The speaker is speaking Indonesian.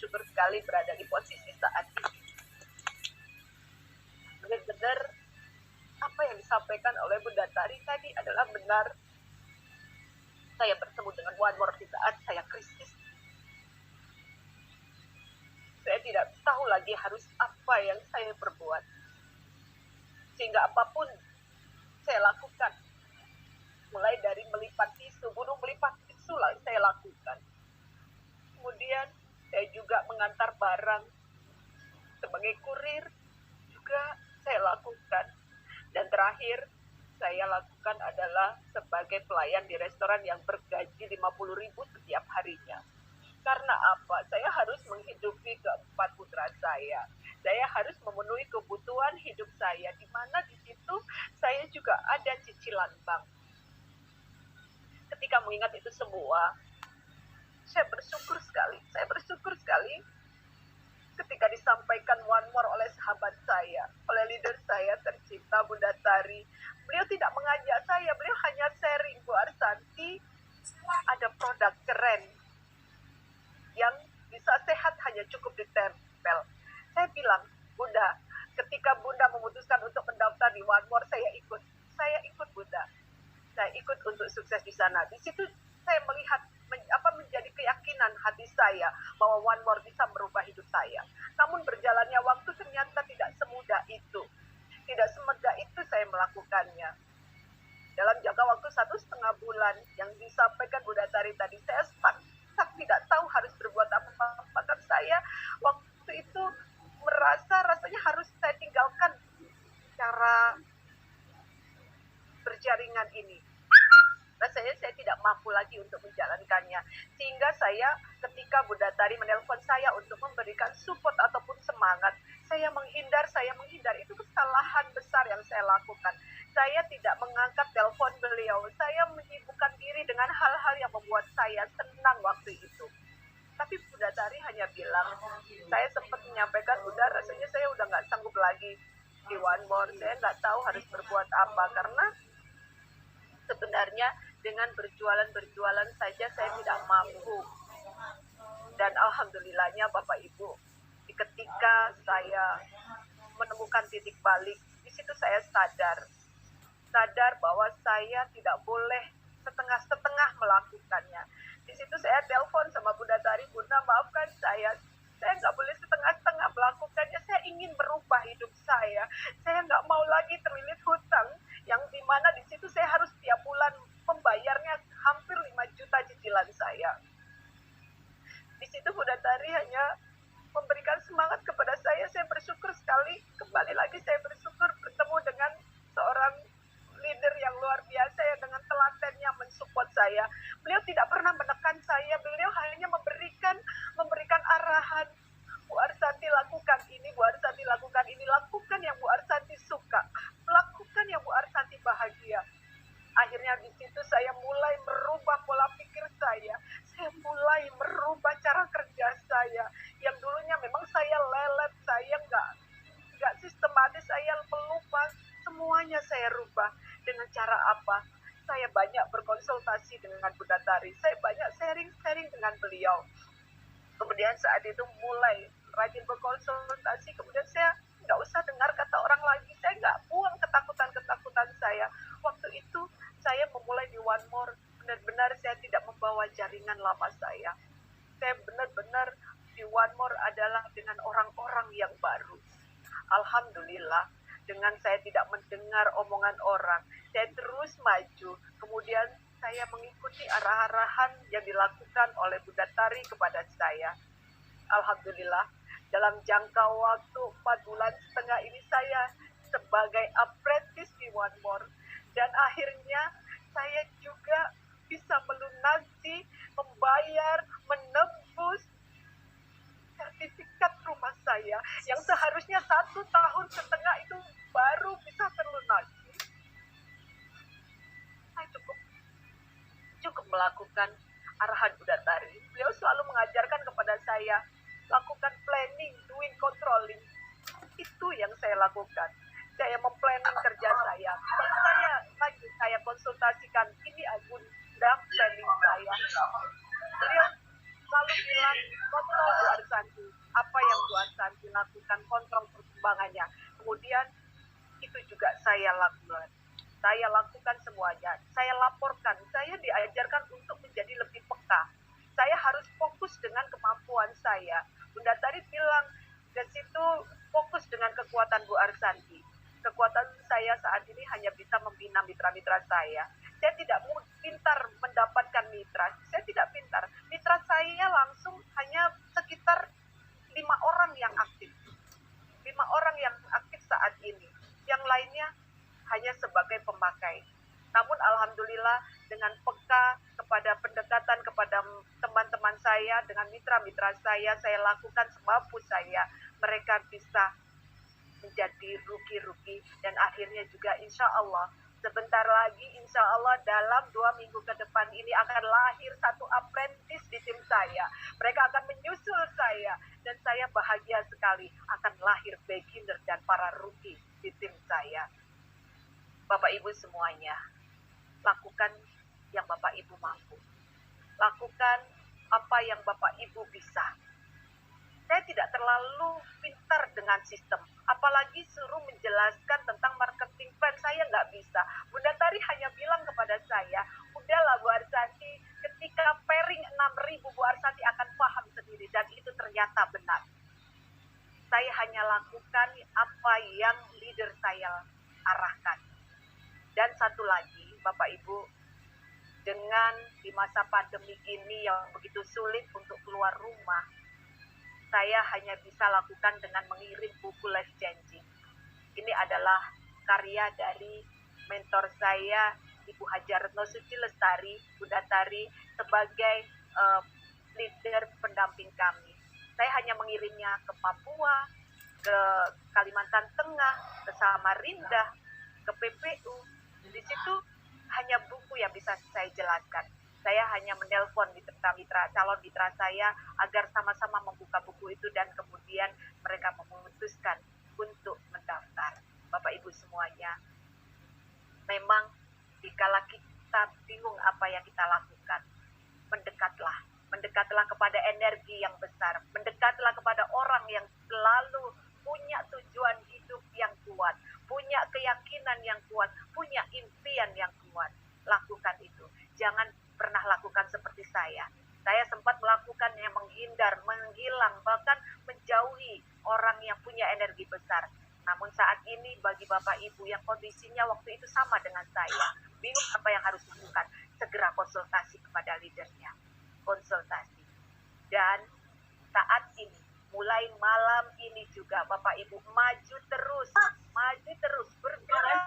bersyukur sekali berada di posisi saat ini. Benar-benar apa yang disampaikan oleh Bunda Tari tadi adalah benar. Saya bertemu dengan One More di saat saya krisis. Saya tidak tahu lagi harus apa yang saya perbuat. Sehingga apapun saya lakukan. Mulai dari melipat tisu, gunung melipat tisu lah saya lakukan. Kemudian saya juga mengantar barang sebagai kurir juga saya lakukan. Dan terakhir saya lakukan adalah sebagai pelayan di restoran yang bergaji 50.000 setiap harinya. Karena apa? Saya harus menghidupi keempat putra saya. Saya harus memenuhi kebutuhan hidup saya, di mana di situ saya juga ada cicilan bank. Ketika mengingat itu semua, saya bersyukur sekali. Saya bersyukur sekali ketika disampaikan One More oleh sahabat saya, oleh leader saya tercinta Bunda Tari. Beliau tidak mengajak saya, beliau hanya sharing, Bu Arsanti, ada produk keren yang bisa sehat hanya cukup ditempel. Saya bilang, Bunda, ketika Bunda memutuskan untuk mendaftar di One More, saya ikut. Saya ikut, Bunda. Saya ikut untuk sukses di sana. Di situ saya melihat menjadi keyakinan hati saya bahwa One More bisa merubah hidup saya. Namun berjalannya waktu ternyata tidak semudah itu. Tidak semudah itu saya melakukannya. Dalam jangka waktu 1,5 bulan yang disampaikan Bunda Tari tadi, saya stuck, tidak tahu harus berbuat apa-apa. Dan saya waktu itu rasanya harus saya tinggalkan cara berjaringan ini. Rasanya saya tidak mampu lagi untuk menjalankannya. Sehingga saya ketika Bunda Tari menelpon saya untuk memberikan support ataupun semangat, saya menghindar. Itu kesalahan besar yang saya lakukan. Saya tidak mengangkat telepon beliau. Saya menyibukkan diri dengan hal-hal yang membuat saya senang waktu itu. Tapi Bunda Tari hanya bilang, saya sempat menyampaikan, Bunda, rasanya saya udah nggak sanggup lagi di One More. Saya nggak tahu harus berbuat apa, karena sebenarnya dengan berjualan saja saya tidak mampu. Dan alhamdulillahnya Bapak Ibu, ketika saya menemukan titik balik, di situ saya sadar bahwa saya tidak boleh setengah-setengah melakukannya. Di situ saya telepon sama Bunda Tari, Bunda maafkan saya nggak boleh setengah-setengah melakukannya. Saya ingin merubah hidup saya nggak mau lagi terlilit hutang, yang dimana di situ saya harus tiap bulan membayarnya hampir 5 juta cicilan saya. Di situ Bunda Tari hanya memberikan semangat kepada saya. Saya bersyukur sekali, kembali lagi saya bersyukur bertemu dengan seorang leader yang luar biasa yang dengan telatennya mensupport saya. Beliau tidak pernah menekan saya, beliau hanya memberikan arahan. Bu Arsanti lakukan ini, Bu Arsanti lakukan ini, lakukan yang Bu Arsanti suka, lakukan yang Bu Arsanti bahagia. Akhirnya di situ saya mulai merubah pola pikir saya mulai merubah cara kerja saya. Yang dulunya memang saya lelet, saya nggak sistematis, saya pelupa, semuanya saya rubah. Dengan cara apa? Saya banyak berkonsultasi dengan Bunda Tari, saya banyak sharing dengan beliau. Kemudian saat itu mulai rajin berkonsultasi, kemudian saya nggak usah dengar kata orang lagi, saya nggak buang ketakutan saya. Waktu itu saya memulai di One More, benar-benar saya tidak membawa jaringan lama saya. Saya benar-benar di One More adalah dengan orang-orang yang baru. Alhamdulillah, dengan saya tidak mendengar omongan orang, saya terus maju. Kemudian saya mengikuti arah-arahan yang dilakukan oleh Bunda Tari kepada saya. Alhamdulillah, dalam jangka waktu 4,5 bulan ini saya sebagai apprentice di One More. Dan akhirnya saya juga bisa melunasi, membayar, menembus sertifikat rumah saya yang seharusnya 1,5 tahun itu baru bisa terlunasi. Saya cukup melakukan arahan Bunda Tari. Beliau selalu mengajarkan kepada saya, lakukan planning, doing controlling. Itu yang saya lakukan. Saya memplanning kerja saya. Saya konsultasikan, ini Bunda planning saya. Beliau selalu bilang, kontrol Bu Arsanti. melakukan kontrol perkembangannya. Kemudian itu juga saya lakukan. Saya lakukan semuanya. Saya laporkan. Saya diajarkan untuk menjadi lebih peka. Saya harus fokus dengan kemampuan saya. Bunda Tari bilang ke situ fokus dengan kekuatan Bu Arsanti. Kekuatan saya saat ini hanya bisa membina mitra-mitra saya. Saya tidak pintar mendapatkan mitra. Saya tidak pintar. Mitra saya langsung hanya sekitar 5 orang yang aktif. 5 orang yang aktif saat ini. Yang lainnya hanya sebagai pemakai. Namun alhamdulillah dengan peka kepada pendekatan kepada teman-teman saya, dengan mitra-mitra saya lakukan semampu saya. Mereka bisa menjadi rugi-rugi dan akhirnya juga insya Allah sebentar lagi insya Allah dalam 2 minggu ke depan ini akan lahir satu apprentice di tim saya. Mereka akan menyusul saya dan saya bahagia sekali akan lahir beginner dan para rookie di tim saya. Bapak Ibu semuanya, lakukan yang Bapak Ibu mampu. Lakukan apa yang Bapak Ibu bisa. Saya tidak terlalu pintar dengan sistem, apalagi suruh menjelaskan tentang marketing plan, saya nggak bisa. Bunda Tari hanya bilang kepada saya, udahlah Bu Arsanti, ketika pairing 6.000 Bu Arsanti akan paham sendiri, dan itu ternyata benar. Saya hanya lakukan apa yang leader saya arahkan. Dan satu lagi, Bapak Ibu, dengan di masa pandemi ini yang begitu sulit untuk keluar rumah, saya hanya bisa lakukan dengan mengirim buku life changing. Ini adalah karya dari mentor saya, Ibu Hajar Retno Suci Lestari, Bunda Tari, sebagai leader pendamping kami. Saya hanya mengirimnya ke Papua, ke Kalimantan Tengah, ke Samarinda, ke PPU. Di situ hanya buku yang bisa saya jelaskan. Saya hanya menelpon mitra-mitra, calon mitra saya agar sama-sama membuka buku itu dan kemudian mereka memutuskan untuk mendaftar. Bapak Ibu semuanya, memang dikala kita bingung apa yang kita lakukan, mendekatlah kepada energi yang besar, mendekatlah kepada orang yang selalu punya tujuan hidup yang kuat, punya keyakinan yang kuat, punya impian yang kuat. Lakukan itu. Jangan pernah lakukan seperti saya. Saya sempat melakukan yang menghindar, menghilang, bahkan menjauhi orang yang punya energi besar. Namun saat ini bagi Bapak Ibu yang kondisinya waktu itu sama dengan saya, bingung apa yang harus dilakukan, segera konsultasi kepada leadernya. Konsultasi. Dan saat ini, mulai malam ini juga Bapak Ibu maju terus, bergerak